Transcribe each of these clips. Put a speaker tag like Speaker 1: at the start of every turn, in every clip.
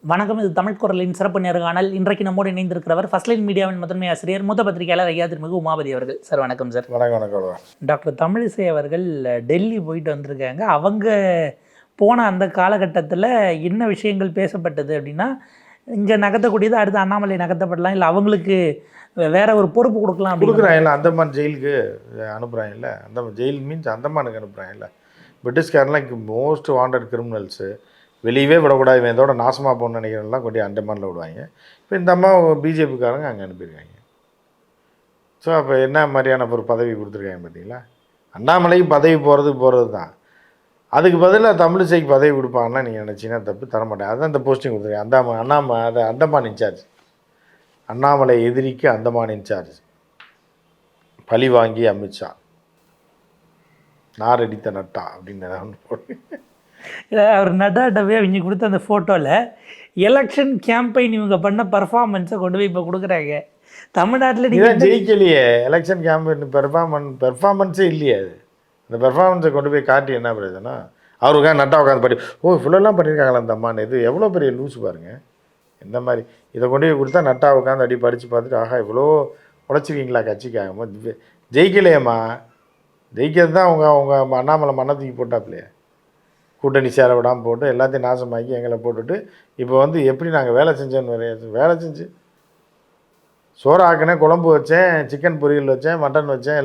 Speaker 1: வணக்கம். இது தமிழ் குரலின் சிறப்பு நேர்காணல். இன்றைக்கு நம்மோடு இணைந்திருக்கிறவர் ஃபர்ஸ்ட் லைன் மீடியாவின் முதன்மை ஆசிரியர், மூத்த பத்திரிகையாளர் ஐயா திருமிகு உமாபதி அவர்கள். சார் வணக்கம் சார்.
Speaker 2: வணக்கம்.
Speaker 1: டாக்டர் தமிழிசை அவர்கள் டெல்லி போயிட்டு வந்திருக்காங்க. அவங்க போன அந்த காலகட்டத்தில் என்ன விஷயங்கள் பேசப்பட்டது அப்படின்னா, இங்கே நகர்த்தக்கூடியது அடுத்து அண்ணாமலை நகர்த்தப்படலாம், இல்லை அவங்களுக்கு வேற ஒரு பொறுப்பு கொடுக்கலாம்
Speaker 2: கொடுக்குறாங்கல்ல. அந்தமான் ஜெயிலுக்கு அனுப்புகிறாங்கல்ல. அந்த ஜெயில் மீன்ஸ் அந்தமானுக்கு அனுப்புகிறாங்கல்ல. பிரிட்டிஷ்காரெலாம் மோஸ்ட் வாண்டட் கிரிமினல்ஸு வெளியவே விடக்கூடாது, இவன் இதோட நாசமாக போகணும்னு நினைக்கிறவங்களாம் கொண்டு அண்டமானில் விடுவாங்க. இப்போ இந்த அம்மா பிஜேபிக்காரங்க அங்கே அனுப்பியிருக்காங்க. ஸோ அப்போ என்ன மாதிரியான ஒரு பதவி கொடுத்துருக்காங்க பார்த்தீங்களா? அண்ணாமலைக்கு பதவி போகிறது தான். அதுக்கு பதிலாக தமிழிசைக்கு பதவி கொடுப்பாங்கன்னா நீங்கள் நினச்சிங்கன்னா தப்பு, தரமாட்டேன். அதுதான் இந்த போஸ்டிங் கொடுத்துருக்கேன். அது அந்தமான் இன்சார்ஜ். அண்ணாமலை எதிரிக்கு அந்தமான் இன்சார்ஜ். பழி வாங்கி அமித்ஷா நார் அடித்த நட்டா அப்படின்னு போட்டு
Speaker 1: அவர் நட்டாட்டவே அவங்க கொடுத்த அந்த ஃபோட்டோவில் எலெக்ஷன் கேம்பெயின் இவங்க பண்ண பர்ஃபார்மன்ஸை கொண்டு போய் இப்போ கொடுக்குறாங்க. தமிழ்நாட்டில் நீங்கள்
Speaker 2: ஜெயிக்கலையே. எலெக்ஷன் கேம்பெயின் பெர்ஃபார்மன்ஸே இல்லையே. அது அந்த பெர்ஃபார்மன்ஸை கொண்டு போய் காட்டி என்ன பிரயோஜனம்? அவருக்காக நட்டா உட்காந்து படி ஃபுல்லெல்லாம் பண்ணியிருக்காங்களா அந்த அம்மான்னு? இது எவ்வளோ பெரிய லூஸ் பாருங்கள். இந்த மாதிரி இதை கொண்டு போய் கொடுத்தா நட்டா உட்காந்து அடி படித்து பார்த்துட்டு, ஆஹா இவ்வளோ உழைச்சிருக்கீங்களா கட்சிக்காக. ஜெயிக்கலையேம்மா. ஜெயிக்கிறது தான் அவங்க அண்ணாமலை மன்னத்துக்கு போட்டாப்லையே. கூட்டணி சேர விடாமல் போட்டு எல்லாத்தையும் நாசமாக்கி எங்களை போட்டுட்டு இப்போ எப்படி நாங்கள் வேலை செஞ்சோன்னு வேலை செஞ்சு சோறு ஆக்கினேன், குழம்பு வச்சேன், சிக்கன் பொரியல் வச்சேன், மட்டன் வச்சேன்,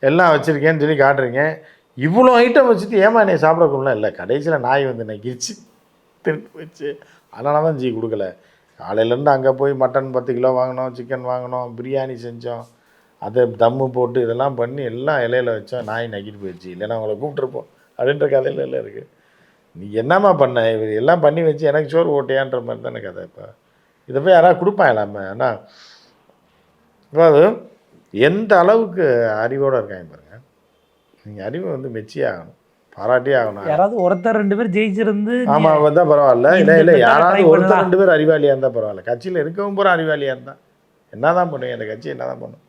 Speaker 2: எல்லாம் வச்சுருக்கேன்னு சொல்லி காட்டுறீங்க. இவ்வளோ ஐட்டம் வச்சுட்டு ஏமா என்னை சாப்பிடக்கூடலாம் இல்லை. கடைசியில் நாய் நக்கிச்சு திருப்பி வச்சு. அதனால தான் கொடுக்கல. காலையிலேருந்து அங்கே போய் மட்டன் 10 கிலோ வாங்கினோம், சிக்கன் வாங்கினோம், பிரியாணி செஞ்சோம், அதை தம்மு போட்டு இதெல்லாம் பண்ணி எல்லாம் இலையில வச்சோம். நாய் நக்கிட்டு போயிடுச்சு. இல்லைன்னா அவங்கள கூப்பிட்ருப்போம் அப்படின்ற கதையில் எல்லாம் இருக்குது. நீ என்னம்மா பண்ண? இவர் எல்லாம் பண்ணி வச்சு எனக்கு சோறு ஓட்டையான்ற மாதிரி தானே கதை. இப்போ இதை போய் யாராவது கொடுப்பாங்களாமே? ஆனால் இப்போ அது எந்த அளவுக்கு அறிவோடு இருக்காங்க பாருங்கள். நீங்கள் அறிவை மெச்சியே ஆகணும், பாராட்டியே ஆகணும்.
Speaker 1: யாராவது ஒருத்தர் 2 பேர் ஜெயிச்சிருந்து
Speaker 2: ஆமாம் வந்தால் பரவாயில்ல. இல்லை யாராவது ஒருத்தர் 2 பேர் அறிவாளியாக இருந்தால் பரவாயில்ல. கட்சியில் இருக்கவும் போகிற அறிவாளியாக இருந்தால் என்ன தான் பண்ணுவீங்க? அந்த கட்சி என்ன தான் பண்ணும்?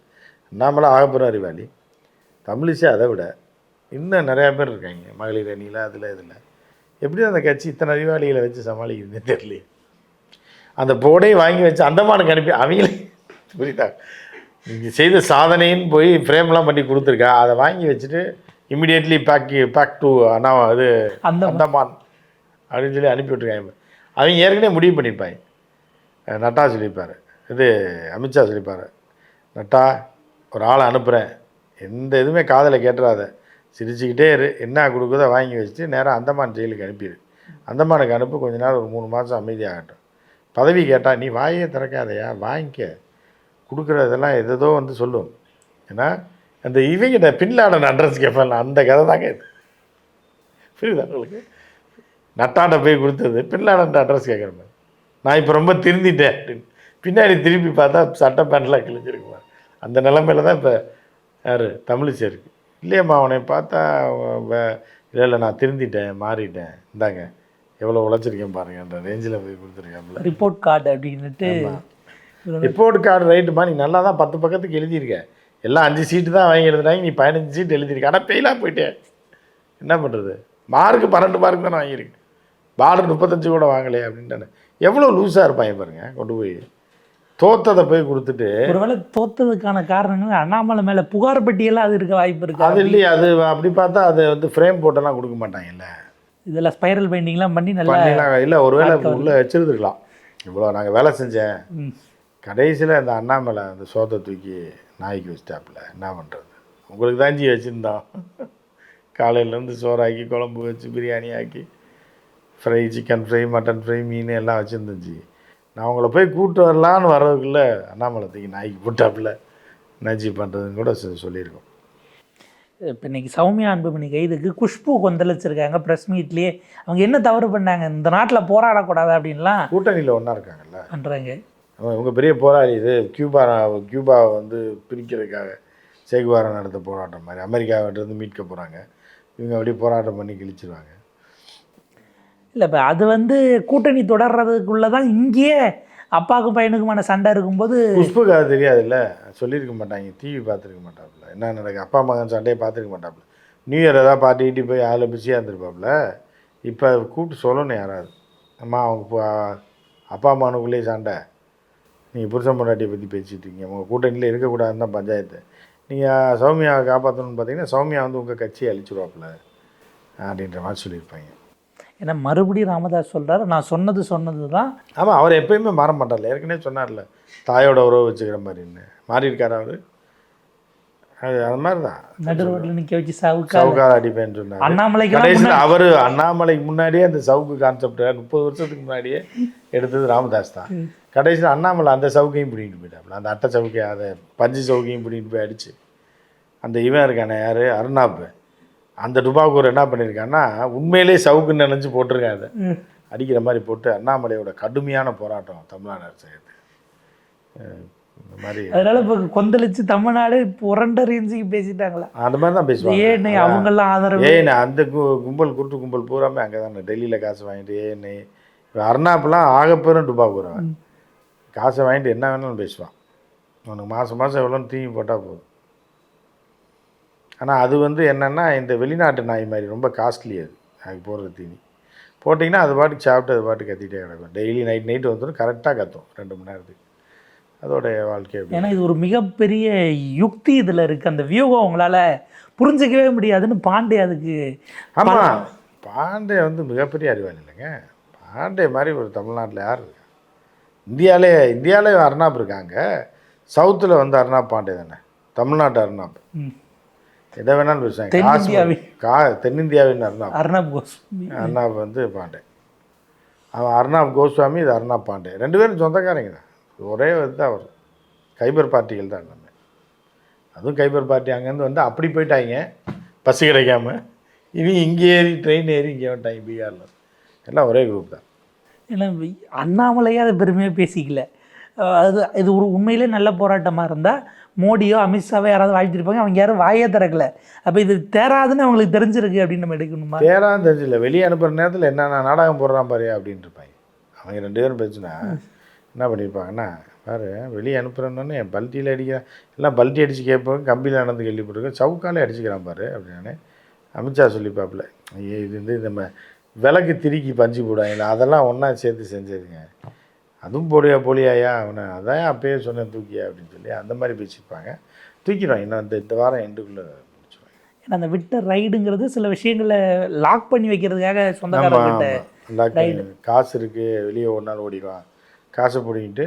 Speaker 2: அண்ணாமலை ஆகப்போகிற அறிவாளி. தமிழிசை அதை விட இன்னும் நிறையா பேர் இருக்காங்க. மகளிர் அணியில் இதில் எப்படி அந்த கட்சி இத்தனை அறிவாளிகளை வச்சு சமாளிக்குதுன்னே தெரியல. அந்த போர்டையும் வாங்கி வச்சு அந்தமானுக்கு அனுப்பி அவங்களே புரியுதா நீங்கள் செய்த சாதனைன்னு போய் ஃப்ரேம்லாம் பண்ணி கொடுத்துருக்கா. அதை வாங்கி வச்சுட்டு இம்மிடியட்லி பேக் டு அது அந்தமான் அப்படின்னு சொல்லி அனுப்பி விட்டுருக்காங்க. அவங்க ஏற்கனவே முடிவு பண்ணியிருப்பாங்க. நட்டா சொல்லியிருப்பார், அமித்ஷா சொல்லியிருப்பார், நட்டா ஒரு ஆளை அனுப்புகிறேன், எந்த இதுவுமே காதில் கேட்டுறாத, சிரிச்சுக்கிட்டே இரு, என்ன கொடுக்குதோ வாங்கி வச்சுட்டு நேராக அந்தமான் ஜெயிலுக்கு அனுப்பிடு. அந்தமானுக்கு அனுப்பி கொஞ்ச நாள் ஒரு 3 மாதம் அமைதியாகட்டும். பதவி கேட்டால் நீ வாயே திறக்காதையா, வாங்கிக்க, கொடுக்குறதெல்லாம் எதோ சொல்லுவோம். ஏன்னா அந்த இவங்கிட்ட பின்லாடன் அட்ரஸ் கேட்பேன், அந்த கதை தாங்க இது. புரியுதா உங்களுக்கு? நட்டாண்ட போய் கொடுத்தது பின்லாடன் அட்ரஸ் கேட்குற மாதிரி. நான் இப்போ ரொம்ப திருந்திட்டேன் அப்படின்னு பின்னாடி திருப்பி பார்த்தா சட்டை பேண்ட்லாம் கிழிஞ்சிருக்குமா. அந்த நிலமையில தான் இப்போ யார் தமிழிசை இருக்குது. இல்லையம்மா அவனை பார்த்தா இல்லை நான் திருந்திட்டேன், மாறிட்டேன், இந்தாங்க எவ்வளோ உழைச்சிருக்கேன் பாருங்கன்ற ரேஞ்சில் போய் கொடுத்துருக்கேன்.
Speaker 1: ரிப்போர்ட் கார்டு அப்படின்ட்டு.
Speaker 2: ரிப்போர்ட் கார்டு ரைட்டுமா, நீ நல்லா தான் 10 பக்கத்துக்கு எழுதியிருக்க, எல்லாம் 5 சீட்டு தான் வாங்கி எழுதுனாங்க, நீ 15 சீட்டு எழுதியிருக்க, ஆனால் ஃபெயிலாக போயிட்டேன், என்ன பண்ணுறது? மார்க்கு 12 மார்க் தானே வாங்கியிருக்கு, பார்டர் 35 கூட வாங்கலையே அப்படின்ட்டானே. எவ்வளோ லூஸாக இருப்பாங்க பாருங்கள். கொண்டு போய் தோத்ததை போய் கொடுத்துட்டு,
Speaker 1: ஒருவேளை தோத்ததுக்கான காரணங்கள் அண்ணாமலை மேலே புகார் பட்டியெல்லாம் அது இருக்க வாய்ப்பு இருக்குது.
Speaker 2: அது இல்லையா? அது அப்படி பார்த்தா அது ஃப்ரேம் போட்டெல்லாம் கொடுக்க மாட்டாங்கல்ல.
Speaker 1: இதில் ஸ்பைரல் பெயிண்டிங்லாம் பண்ணி நல்லா
Speaker 2: இல்லை, ஒருவேளை உள்ளே வச்சுருந்துருக்கலாம். இவ்வளோ நாங்கள் வேலை செஞ்சேன், கடைசியில் அந்த அண்ணாமலை அந்த சோத்தை தூக்கி நாய்க்கு வச்சிட்டாப்புல, என்ன பண்ணுறது? உங்களுக்கு தான் வச்சுருந்தோம். காலையிலேருந்து சோறாக்கி, குழம்பு வச்சு, பிரியாணி ஆக்கி, fry, chicken fry, mutton fry, மீன் எல்லாம் வச்சுருந்துச்சு. நான் உங்களை போய் கூப்பிட்டு வரலான்னு வர்றதுக்குள்ளே அண்ணாமலை தூக்கி நாய்க்கு போட்டாப்புல, என்னாச்சு பண்ணுறதுன்னு கூட சொல்லியிருக்கோம்.
Speaker 1: இப்போ இன்றைக்கி சௌமியா அன்புமணி கைதுக்கு குஷ்பு கொந்தளிச்சிருக்காங்க ப்ரெஸ் மீட்லேயே. அவங்க என்ன தவறு பண்ணாங்க? இந்த நாட்டில் போராடக்கூடாது அப்படின்லாம்
Speaker 2: கூட்டணியில் ஒன்றா இருக்காங்கல்ல
Speaker 1: பண்ணுறாங்க.
Speaker 2: இவங்க பெரிய போராளி. இது கியூபாவை பிரிக்கிறதுக்காக சேகுவாரா நடத்த போராட்டம் மாதிரி அமெரிக்காவிட்டருந்து மீட்க போகிறாங்க. இவங்க அப்படியே போராட்டம் பண்ணி கிழிச்சிருவாங்க.
Speaker 1: இல்லை இப்போ அது கூட்டணி தொடர்றதுக்குள்ளே தான் இங்கேயே அப்பாவுக்கும் பையனுக்குமான சண்டை இருக்கும்போது
Speaker 2: குஷ்புக்கு அது தெரியாதுல்ல, சொல்லியிருக்க மாட்டாங்க, டிவி பார்த்துருக்க மாட்டாப்புல, என்ன நடக்கு அப்பா மகன் சண்டையை பார்த்துருக்க மாட்டாப்புல. நியூ இயர் ஏதாவது பார்ட்டிக்கிட்டு போய் ஆள் பிஸியாக இருந்திருப்பாப்புல. இப்போ கூப்பிட்டு சொல்லணும் யாராவது, அம்மா அவங்க அப்பா அம்மானுக்குள்ளேயே சண்டை. நீங்கள் புருஷன் பொண்டாட்டியை பற்றி பேசிகிட்டு இருக்கீங்க, உங்கள் கூட்டணியில் இருக்கக்கூடாதுன்னு தான் பஞ்சாயத்து. நீங்கள் சௌமியாவை காப்பாற்றணும்னு பார்த்தீங்கன்னா சௌமியா வந்து உங்கள் கட்சியை அழிச்சுடுவாப்புல அப்படின்ற மாதிரி சொல்லியிருப்பாங்க.
Speaker 1: ஏன்னா மறுபடியும் ராமதாஸ் சொல்கிறார், நான் சொன்னது தான்.
Speaker 2: ஆமாம், அவர் எப்பயுமே மாற மாட்டார்ல. ஏற்கனவே சொன்னார்ல, தாயோட உறவு வச்சுக்கிற மாதிரின்னு. மாறி இருக்கார் அவர். அது மாதிரி தான்
Speaker 1: நடு ரோட்டில் நிற்க வச்சு
Speaker 2: சவுக்கார அடிப்பேன்னு சொன்னார்.
Speaker 1: அண்ணாமலைக்கு
Speaker 2: அவர் அண்ணாமலைக்கு முன்னாடியே அந்த சவுக்கு கான்செப்ட் 30 வருஷத்துக்கு முன்னாடியே எடுத்தது ராமதாஸ் தான். கடைசியில் அண்ணாமலை அந்த சவுக்கையும் பிடிக்கிட்டு போயிட்டாப்புல. அந்த அட்டை சவுக்கை, அதை பஞ்சு சவுக்கையும் பிடிக்கிட்டு போய் அடிச்சு அந்த இவன் இருக்கானே யார், அருணாப், அந்த டுபாக்கூர் என்ன பண்ணியிருக்கான்னா உண்மையிலே சவுக்குன்னு நினச்சி போட்டிருக்கான். அதை அடிக்கிற மாதிரி போட்டு அண்ணாமலையோட கடுமையான போராட்டம் தமிழ்நாடு அரசு இந்த மாதிரி.
Speaker 1: அதனால இப்போ கொந்தளிச்சு தமிழ்நாடு புரண்டறிஞ்சு பேசிட்டாங்களா?
Speaker 2: அந்த மாதிரி தான் பேசுவாங்க.
Speaker 1: ஏன்னு அவங்கெல்லாம் ஆதரவு.
Speaker 2: அந்த கும்பல் குருட்டு கும்பல் பூராமே அங்கே தானே டெல்லியில் காசு வாங்கிட்டு ஏன்னு அருணாப்லாம் ஆகப்பெரும் டுபாக்கூர். அவன் காசை வாங்கிட்டு என்ன வேணாலும் பேசுவான். அவனுக்கு மாதம் எவ்வளோன்னு தீனி போட்டால் போதும். ஆனால் அது வந்து என்னென்னா இந்த வெளிநாட்டு நாய் மாதிரி ரொம்ப காஸ்ட்லி. அதுக்கு போடுற தீனி போட்டிங்கன்னா அது பாட்டுக்கு சாப்பிட்டு அது பாட்டுக்கு கத்திகிட்டே கிடக்கும். டெய்லி நைட்டு வந்துடும், கரெக்டாக கத்தும் 2 மணி நேரத்துக்கு. அதோடைய வாழ்க்கை.
Speaker 1: ஏன்னா இது ஒரு மிகப்பெரிய யுக்தி இதில் இருக்குது. அந்த வியூகம் உங்களால் புரிஞ்சிக்கவே முடியாதுன்னு பாண்டே அதுக்கு.
Speaker 2: ஆமாம், பாண்டே வந்து மிகப்பெரிய அறிவாளி இல்லைங்க. பாண்டே மாதிரி ஒரு தமிழ்நாட்டில் யார் இருக்கா? இந்தியாவிலே அர்னாப் இருக்காங்க. சவுத்தில் வந்து அர்னாப் பாண்டே தானே, தமிழ்நாட்டு அர்னாப். எதை வேணாலும் பேசுவாங்க. தென்னிந்தியாவின் அர்னாப் கோஸ்வாமி. அர்னாப் வந்து பாண்டே. அவன் அர்னாப் கோஸ்வாமி, இது அர்னாப் பாண்டே. 2 பேரும் சொந்தக்காரங்க தான். ஒரே தான் அவர் கைபர் பார்ட்டிகள் தான் எல்லாமே. அதுவும் கைபர் பார்ட்டி அங்கேருந்து வந்து அப்படி போயிட்டாங்க பஸ் கிடைக்காம. இனி இங்கே ஏறி ட்ரெயின் ஏறி இங்கே வந்துட்டாங்க பீகாரில். எல்லாம் ஒரே குரூப் தான்.
Speaker 1: ஏன்னா அண்ணாமலையே அதை பெருமையாக பேசிக்கல. இது ஒரு உண்மையிலே நல்ல போராட்டமாக இருந்தால் மோடியோ அமித்ஷாவோ யாராவது வாழ்த்திருப்பாங்க. அவங்க யாரும் வாயே திறக்கல. அப்போ இது தேராதுன்னு அவங்களுக்கு தெரிஞ்சிருக்கு அப்படின்னு நம்ம எடுக்கணுமா?
Speaker 2: தேராதுன்னு தெரிஞ்சில்ல, வெளியே அனுப்புகிற நேரத்தில் என்னென்ன நாடகம் போடுறான் பாரு அப்படின்னு இருப்பாங்க. அவங்க 2 பேரும் பேசுனா என்ன பண்ணியிருப்பாங்கன்னா, பாரு வெளியே அனுப்புகிறேன்னு என் பல்ட்டியில் அடிக்கிறேன், எல்லாம் பல்ட்டி அடித்து கேட்பாங்க, கம்பியில் நடந்து கேள்விப்பட்டிருக்கேன், சவுக்காலே அடிச்சுக்கிறான் பாரு அப்படின்னு அமித்ஷா சொல்லிப்பாப்புல. இது வந்து நம்ம விளக்கு திருக்கி பஞ்சு போடுவாங்க, அதெல்லாம் ஒன்றா சேர்த்து செஞ்சதுங்க. அதுவும் போலியாயா அவனை, அதான் அப்பயே சொன்னேன் தூக்கியா அப்படின்னு சொல்லி அந்த மாதிரி பேசியிருப்பாங்க. தூக்கிடுவாங்க. இன்னும் இந்த வாரம் எண்டுக்குள்ளே முடிச்சுருவாங்க.
Speaker 1: ஏன்னா அந்த விட்ட ரைடுங்கிறது சில விஷயங்களை லாக் பண்ணி வைக்கிறதுக்காக சொந்தக்காரங்க.
Speaker 2: காசு இருக்குது, வெளியே ஒரு நாள் ஓடிடுவான், காசை பிடிங்கிட்டு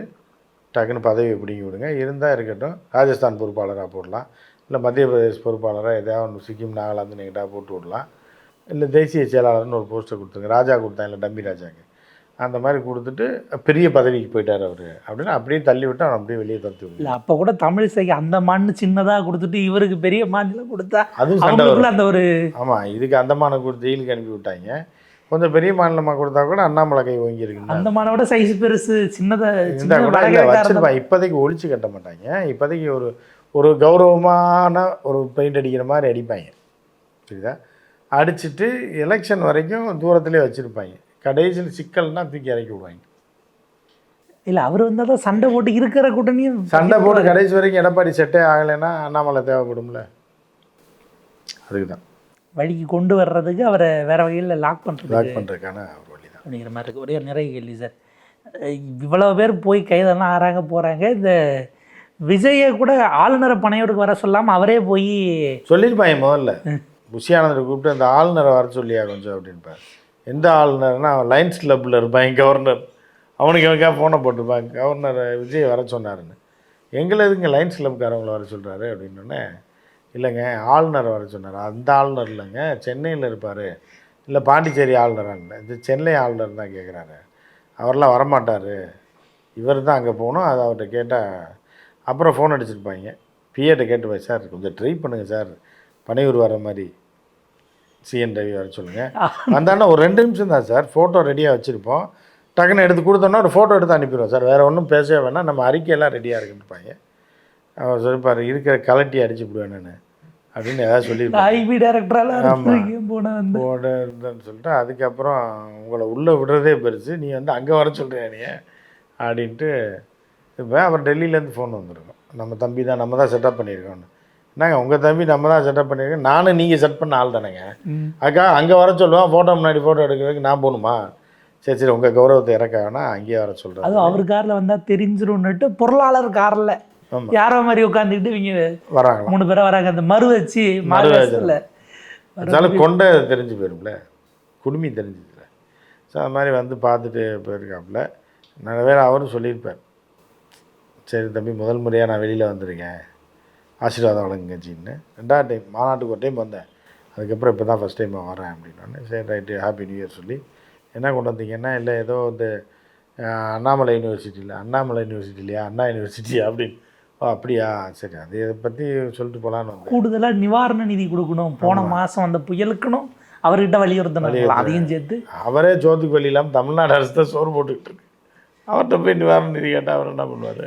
Speaker 2: டக்குன்னு பதவியை பிடிங்கி விடுங்க. இருந்தால் இருக்கட்டும், ராஜஸ்தான் பொறுப்பாளராக போடலாம், இல்லை மத்திய பிரதேஷ் பொறுப்பாளராக எதாவது ஒன்று சிக்கிம் நாகாலாந்து நீங்கள்டா போட்டு விடலாம், இல்லை தேசிய செயலாளர்னு ஒரு போஸ்ட்டை கொடுத்துருங்க. ராஜா கொடுத்தேன், இல்லை டம்பி ராஜாக்கு அந்த மாதிரி கொடுத்துட்டு பெரிய பதவிக்கு போயிட்டார் அவர் அப்படின்னு அப்படியே தள்ளி விட்டு அவன் அப்படியே வெளியே துரத்தி விடுங்க.
Speaker 1: இல்லை அப்போ கூட தமிழிசைக்கு அந்த மான்னு சின்னதாக கொடுத்துட்டு இவருக்கு பெரிய மாநிலம் கொடுத்தா
Speaker 2: அதுவும் சண்டை
Speaker 1: அந்த ஒரு.
Speaker 2: ஆமாம், இதுக்கு அந்த மானை கொடுத்து ஜெயிலுக்கு அனுப்பி விட்டாங்க. கொஞ்சம் பெரிய மாநிலமாக கொடுத்தா கூட அண்ணாமலை கை வாங்கியிருக்கு.
Speaker 1: அந்த மானோட சைஸ் பெருசு சின்னதாக
Speaker 2: வச்சிருப்பாங்க. இப்போதைக்கு ஒழிச்சு கட்ட மாட்டாங்க. இப்போதைக்கு ஒரு கௌரவமான ஒரு பெயிண்ட் அடிக்கிற மாதிரி அடிப்பாங்க, சரிதா? அடிச்சுட்டு எலெக்ஷன் வரைக்கும் தூரத்துலேயே வச்சுருப்பாங்க. கடைசியில் சிக்கல்னா தூக்கி இறக்கி விடுவாங்க.
Speaker 1: இல்லை அவர் வந்தால் தான் சண்டை போட்டு இருக்கிற கூட்டணியும்
Speaker 2: சண்டை போட்டு கடைசி வரைக்கும் எடப்பாடி செட்டே ஆகலைன்னா அண்ணாமலை தேவைப்படும்ல, அதுக்கு தான்
Speaker 1: வழிக்கு கொண்டு வர்றதுக்கு அவரை வேற வகையில் லாக்
Speaker 2: பண்ணுறதுக்கான ஒரு வழி தான்
Speaker 1: அப்படிங்கிற மாதிரி இருக்குது. ஒரே நிறைய கேள்வி சார். இவ்வளோ பேர் போய் கைதெல்லாம் ஆறாங்க போகிறாங்க. இந்த விஜயை கூட ஆளுநரை பனையூருக்கு வர சொல்லாமல் அவரே போய்
Speaker 2: சொல்லியிருப்பாங்க. முதல்ல புஷியானந்தரை கூப்பிட்டு அந்த ஆளுநரை வர சொல்லியா கொஞ்சம் அப்படின்பார். எந்த ஆளுநர்னா அவன் லைன்ஸ் கிளப்பில் இருப்பான் கவர்னர், அவனுக்கு எனக்காக ஃபோனை போட்டிருப்பாங்க, கவர்னர் விஜய் வர சொன்னாருன்னு. எங்களை எதுங்க லைன்ஸ் கிளப்புக்காரவங்கள வர சொல்கிறாரு அப்படின்னோடனே, இல்லைங்க ஆளுநரை வர சொன்னார். அந்த ஆளுநர் இல்லைங்க, சென்னையில் இருப்பார், இல்லை பாண்டிச்சேரி ஆளுநராக, இது சென்னை ஆளுநர் தான் கேட்குறாரு, அவரெல்லாம் வரமாட்டார், இவர் தான் அங்கே போகணும். அதை அவர்கிட்ட கேட்டால் அப்புறம் ஃபோன் அடிச்சிருப்பாங்க. பிஏட்ட கேட்டுப்பாய், சார் கொஞ்சம் ட்ரை பண்ணுங்கள் சார், பனையூர் வர மாதிரி சிஎன் ரவி வர சொல்லுங்கள். வந்தாங்கன்னா ஒரு 2 நிமிஷம் தான் சார், ஃபோட்டோ ரெடியாக வச்சுருப்போம், டக்குன்னு எடுத்து கொடுத்தோன்னா ஒரு ஃபோட்டோ எடுத்து அனுப்பிடுவோம் சார், வேறு ஒன்றும் பேசவே வேணாம், நம்ம அறிக்கையெல்லாம் ரெடியாக இருக்குன்னுப்பாங்க. அவர் சொல்லிப்பார், இருக்கிற கலட்டி அடிச்சு விடுவேன் நான் அப்படின்னு ஏதாவது சொல்லியிருப்பேன். போனேன்னு சொல்லிட்டு அதுக்கப்புறம் உங்களை உள்ளே விடுறதே பெருசு, நீ வந்து அங்கே வர சொல்கிறியா நீ அப்படின்ட்டு. இப்போ அப்புறம் டெல்லியிலேருந்து ஃபோன் வந்துருக்கோம், நம்ம தம்பி தான், நம்ம தான் செட்டப் பண்ணியிருக்கோன்னு. என்னங்க உங்கள் தம்பி நம்ம தான் செட்டப் பண்ணியிருக்கேன், நானும் நீங்கள் செட் பண்ண ஆள் தானேங்க, அக்கா அங்கே வர சொல்லுவான், ஃபோட்டோ முன்னாடி ஃபோட்டோ எடுக்கிறதுக்கு நான் போகணுமா? சரி சரி உங்கள் கௌரவத்தை இறக்க வேணாம் அங்கேயே வர சொல்கிறேன்.
Speaker 1: அதுவும் அவர் காரில் வந்தால் தெரிஞ்சிரும்னுட்டு பொருளாளர் காரில் யாரோ மாதிரி உட்காந்துக்கிட்டு இவங்க
Speaker 2: வராங்களா
Speaker 1: 3 பேராக வராங்க. அந்த மறு வச்சு மாறுவேஷத்தில்
Speaker 2: இருந்தாலும் கொண்டை தெரிஞ்சு போயிடும்ல, குடுமி தெரிஞ்சுதுல. ஸோ அது மாதிரி வந்து பார்த்துட்டு போயிருக்காப்புல. நல்ல வேளை அவரும் சொல்லியிருப்பார், சரி தம்பி முதல் முறையாக நான் வெளியில் வந்திருக்கேன், ஆசீர்வாதம் வழங்குங்கச்சின்னு. 2வது டைம் மாநாட்டுக்கு ஒரு டைம் வந்தேன், அதுக்கப்புறம் இப்போ தான் ஃபஸ்ட் டைம் வரேன் அப்படின்னோடனே சரி ரைட்டு ஹாப்பி நியூ இயர் சொல்லி என்ன கொண்டு வந்தீங்கன்னா, இல்லை ஏதோ வந்து அண்ணாமலை யூனிவர்சிட்டியில் இல்லையா அண்ணா யூனிவர்சிட்டியா அப்படின்னு. ஓ அப்படியா சரி அது இதை பற்றி சொல்லிட்டு போகலான்னு வந்து
Speaker 1: கூடுதலாக நிவாரண நிதி கொடுக்கணும், போன மாதம் அந்த புயலுக்கணும் அவர்கிட்ட வலியுறுத்தணும், அதையும் சேர்த்து
Speaker 2: அவரே சோத்துக்கு வழி இல்லாமல் தமிழ்நாடு அரசு தான் சோறு போட்டுக்கிட்டு இருக்கு. அவர்கிட்ட போய் நிவாரண நிதி கேட்டால் அவர் என்ன பண்ணுவார்?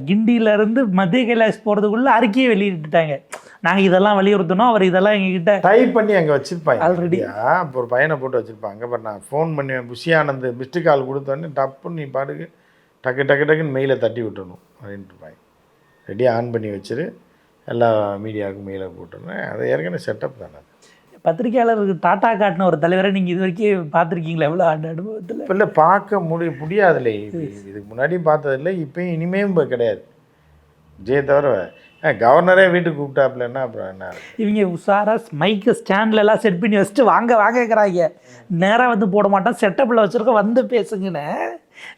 Speaker 1: கிண்டியிலேருந்து மத்திய கைலாஷ் போகிறதுக்குள்ளே அறிக்கையை வெளியிட்டுட்டாங்க, நாங்கள் இதெல்லாம் வலியுறுத்தணும், அவர் இதெல்லாம் எங்ககிட்ட
Speaker 2: டைப் பண்ணி அங்கே வச்சுருப்பாங்க
Speaker 1: ஆல்ரெடி.
Speaker 2: இப்போ ஒரு பையனை போட்டு வச்சுருப்பாங்க. அப்புறம் நான் ஃபோன் பண்ணி புஷியானந்த் மிஸ்டு கால் கொடுத்தோடனே டப்புன்னு நீ பாட்டுக்கு டக்குன்னு மெயிலை தட்டி விட்டுறணும் அப்படின்ட்டு இருப்பாங்க. ரெடியாக ஆன் பண்ணி வச்சுரு, எல்லா மீடியாவுக்கும் மெயிலை போட்டுருந்தேன். அது ஏற்கனவே செட்டப் தானே.
Speaker 1: பத்திரிகையாளருக்கு டாட்டா காட்டின ஒரு தலைவரை நீங்கள் இது வரைக்கும் பார்த்துருக்கீங்களா எவ்வளோ ஆண்டு அனுபவத்தில்?
Speaker 2: இப்போ இல்லை பார்க்க முடியாதுல்ல, இதுக்கு முன்னாடியும் பார்த்ததில்லை, இப்போயும் இனிமேலும் இப்போ கிடையாது. விஜய் தவிர கவர்னரே வீட்டுக்கு கூப்பிட்டாப்புலன்னா அப்புறம் என்ன? இவங்க
Speaker 1: உஷாராக மைக்கை ஸ்டாண்ட்லலாம் செட் பண்ணி வச்சுட்டு வாங்க கேட்குறாங்க, நேராக வந்து போட மாட்டோம், செட்டப்பில் வச்சுருக்கோம், வந்து பேசுங்கன்னு.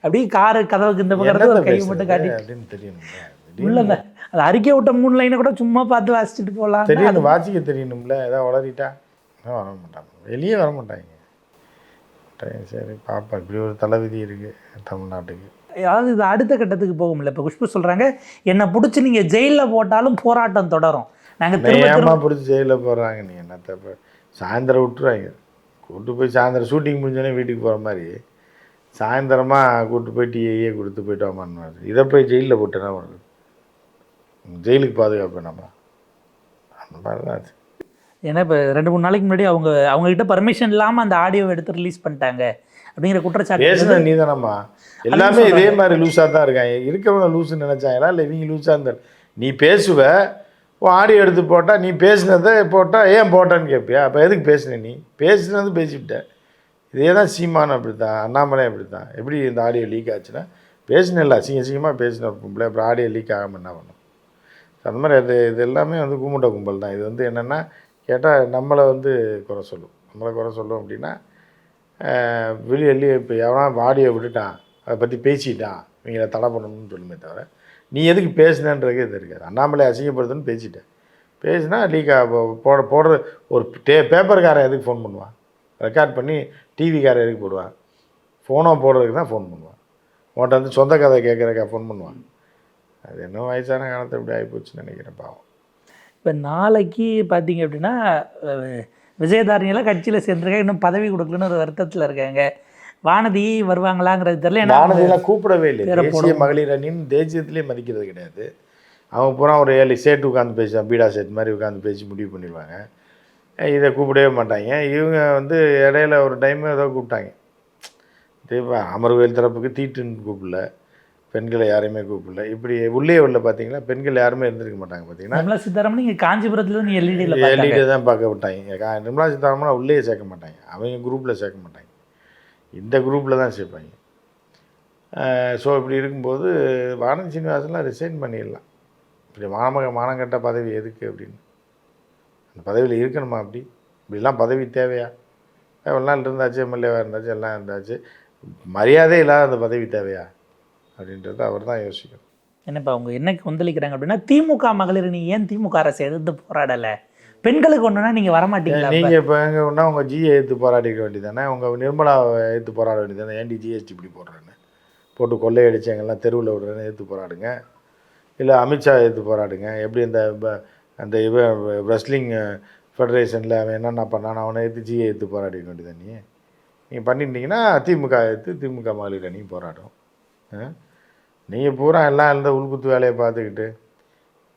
Speaker 1: அப்படியே காரு கதவுக்கு இந்த பக்கத்தில் கை மட்டும் காட்டி
Speaker 2: அப்படின்னு தெரியணும்ல.
Speaker 1: உள்ளங்க அது அறிக்கை விட்ட 3 லைனை கூட சும்மா பார்த்து வாசிச்சுட்டு போகலாம்.
Speaker 2: தெரியணும், வாசிக்க தெரியணும்ல. ஏதாவது வளரிட்டா வர மாட்டாங்க, வெளியே வர மாட்டாங்க. சரி பாப்பா, இப்படி ஒரு தலைவிதி இருக்குது தமிழ்நாட்டுக்கு.
Speaker 1: அதாவது இது அடுத்த கட்டத்துக்கு போகும்ல. இப்போ குஷ்பு சொல்கிறாங்க, என்னை பிடிச்சி நீங்கள் ஜெயிலில் போட்டாலும் போராட்டம் தொடரும். நாங்கள்
Speaker 2: ஏமா பிடிச்சி ஜெயிலில் போடுறாங்க, நீ என்னத்தை இப்போ சாயந்தரம் விட்டுருவாங்க, கூப்பிட்டு போய் சாயந்தரம் ஷூட்டிங் முடிஞ்சோடனே வீட்டுக்கு போகிற மாதிரி சாயந்தரமாக கூப்பிட்டு போய் டீயே கொடுத்து போயிட்டு வாமான்னு. இதை போய் ஜெயிலில் போட்டுனா வருது, ஜெயிலுக்கு பாதுகாப்பு நம்ம அந்த மாதிரி தான் ஆச்சு.
Speaker 1: ஏன்னா இப்போ 2-3 நாளைக்கு முன்னாடி அவங்ககிட்ட பர்மிஷன் இல்லாமல் அந்த ஆடியோவை எடுத்து ரிலீஸ் பண்ணிட்டாங்க அப்படிங்கிற குற்றச்சாட்டு.
Speaker 2: பேசுனது நீ தானம்மா, எல்லாமே இதே மாதிரி லூஸாக தான் இருக்காங்க. இருக்கிறவங்க லூஸுன்னு நினச்சாங்களா இல்லை இவங்க லூஸாக இருந்தார்? நீ பேசுவ, ஆடியோ எடுத்து போட்டால் நீ பேசினதை போட்டால் ஏன் போட்டான்னு கேட்பியா? அப்போ எதுக்கு பேசுன? நீ பேசுனது பேசிவிட்ட. இதே தான் சீமான் அப்படி தான், அண்ணாமலை அப்படி தான். எப்படி இந்த ஆடியோ லீக் ஆச்சுன்னா பேசினில்ல, அசிங்கமாக பேசின பிள்ளை, அப்புறம் ஆடியோ லீக் ஆகாமல் என்ன பண்ணும்? அந்த மாதிரி இது எல்லாமே வந்து கும்பிட்ட கும்பல் தான். இது வந்து என்னென்னா கேட்டால் நம்மளை வந்து குறை சொல்லும் அப்படின்னா வெளியே இப்போ எவனா ஆடியோ விட்டுட்டான், அதை பற்றி பேசிட்டான், இவங்களை தடை பண்ணணும்னு சொல்லுமே தவிர நீ எதுக்கு பேசினன்றதே இது இருக்காது. அண்ணாமலை அசிங்கப்படுதுன்னு பேசினா லீக் போடுற ஒரு பேப்பர்காரன் எதுக்கு ஃபோன் பண்ணுவான்? ரெக்கார்ட் பண்ணி டிவிக்காரன் எதுக்கு போடுவான்? ஃபோனோ போடுறதுக்கு தான் ஃபோன் பண்ணுவான். உன்கிட்ட வந்து சொந்த கதை கேட்குறக்கா ஃபோன் பண்ணுவான்? அது என்ன வயசான காலத்தை இப்படி ஆகிப்போச்சுன்னு நினைக்கிறேன், பாவம்.
Speaker 1: இப்போ நாளைக்கு பார்த்தீங்க அப்படின்னா விஜயதாரணியெல்லாம் கட்சியில் சேர்ந்துருக்காங்க, இன்னும் பதவி கொடுக்கலன்னு ஒரு வருத்தத்தில் இருக்காங்க. வானதி வருவாங்களாங்கிறது தெரியல. ஏன்னா
Speaker 2: வானதியெல்லாம் கூப்பிடவே இல்லை. தேசிய மகளிர் அணின்னு தேசியத்திலே மதிக்கிறது கிடையாது. அவங்க பூரா ஒரு 7 சேட்டு உட்காந்து பேசுவாங்க, பீடா செட் மாதிரி உட்காந்து பேசி முடிவு பண்ணிடுவாங்க. இதை கூப்பிடவே மாட்டாங்க. இவங்க வந்து இடையில ஒரு டைம் ஏதோ கூப்பிட்டாங்க, அமர்வேல் தரப்புக்கு தீட்டுன்னு கூப்பிடல, பெண்களை யாரையுமே கூப்பிடல. இப்படி உள்ளே உள்ள பார்த்தீங்களா, பெண்கள் யாருமே இருந்திருக்க மாட்டாங்க. பார்த்தீங்கன்னா
Speaker 1: நிர்மலா சீதாராமன் இங்கே காஞ்சிபுரத்தில் நீ எல்இடி
Speaker 2: தான் பார்க்க விட்டாங்க. நிர்மலா சீதாராமன் உள்ளே சேர்க்க மாட்டாங்க, அவங்க குரூப்பில் சேர்க்க மாட்டாங்க, இந்த குரூப்பில் தான் சேர்ப்பாங்க. ஸோ இப்படி இருக்கும்போது வானதி சீனிவாசன்லாம் ரிசைன் பண்ணிடலாம். இப்படி மானங்கட்ட பதவி எதுக்கு அப்படின்னு, அந்த பதவியில் இருக்கணுமா? இப்படிலாம் பதவி தேவையா? எவ்வளோ நாள் இருந்தாச்சு, எம்எல்ஏவாக இருந்தாச்சு, எல்லாம் இருந்தாச்சு, மரியாதை இல்லாத அந்த பதவி தேவையா அப்படின்றது அவர் தான் யோசிக்கணும்.
Speaker 1: என்னப்பா அவங்க என்ன கொந்தளிக்கிறாங்க அப்படின்னா, திமுக மகளிர் நீ ஏன் திமுக அரசு எதிர்த்து போராடலை? பெண்களுக்கு ஒன்றுனா நீங்கள் வரமாட்டீங்களா?
Speaker 2: நீங்கள் இப்போ எங்கே ஒன்றா உங்கள் ஜியை எடுத்து போராடிக்க வேண்டியதானே, உங்கள் நிர்மலாவை எடுத்து போராட வேண்டியதானே. ஏன்டி ஜிஎஸ்டி இப்படி போடுறேன்னு போட்டு கொள்ளையடிச்சு எங்கெல்லாம் தெருவில் விடுறேன்னு எடுத்து போராடுங்க, இல்லை அமித்ஷா எடுத்து போராடுங்க. எப்படி அந்த ரெஸ்லிங் ஃபெடரேஷனில் அவன் என்னென்ன பண்ணான், அவனை எடுத்து ஜியை எடுத்து போராடிக்க வேண்டியதானே. நீங்கள் பண்ணிட்டீங்கன்னா திமுக எடுத்து திமுக மகளிர் அணியும் போராடும். நீங்கள் பூரா எல்லாம் இருந்த உள்குத்து வேலையை பார்த்துக்கிட்டு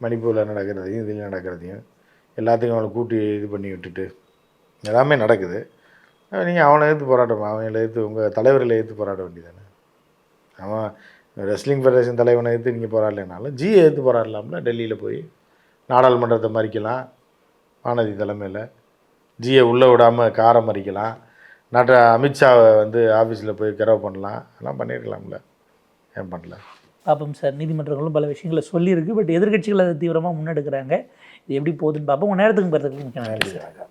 Speaker 2: மணிப்பூரில் நடக்கிறதையும் இதில் நடக்கிறதையும் எல்லாத்துக்கும் அவனை கூட்டி இது பண்ணி விட்டுட்டு எல்லாமே நடக்குது. நீங்கள் அவனை எடுத்து போராட்டம், அவங்களை எடுத்து உங்கள் தலைவர்களை எடுத்து போராட வேண்டியதானே. அவன் ரெஸ்லிங் ஃபெடரேஷன் தலைவனை எடுத்து நீங்கள் போராடலைனாலும் ஜியை எடுத்து போராடலாம்ல. டெல்லியில் போய் நாடாளுமன்றத்தை மறிக்கலாம், வானதி தலைமையில் ஜியை உள்ளே விடாமல் காரை மறிக்கலாம், நாட்டை அமித்ஷாவை வந்து ஆஃபீஸில் போய் கெரவ் பண்ணலாம், எல்லாம் பண்ணியிருக்கலாம்ல, ஏன் பண்ணல?
Speaker 1: பார்ப்போம் சார். நீதிமன்றங்களும் பல விஷயங்களை சொல்லியிருக்கு. பட் எதிர்க்கட்சிகள் அதை தீவிரமாக முன்னெடுக்கிறாங்க. இது எப்படி போகுதுன்னு பார்ப்போம். உங்கள் நேரத்துக்கு பார்த்துக்கு மிக்க நன்றி சார்.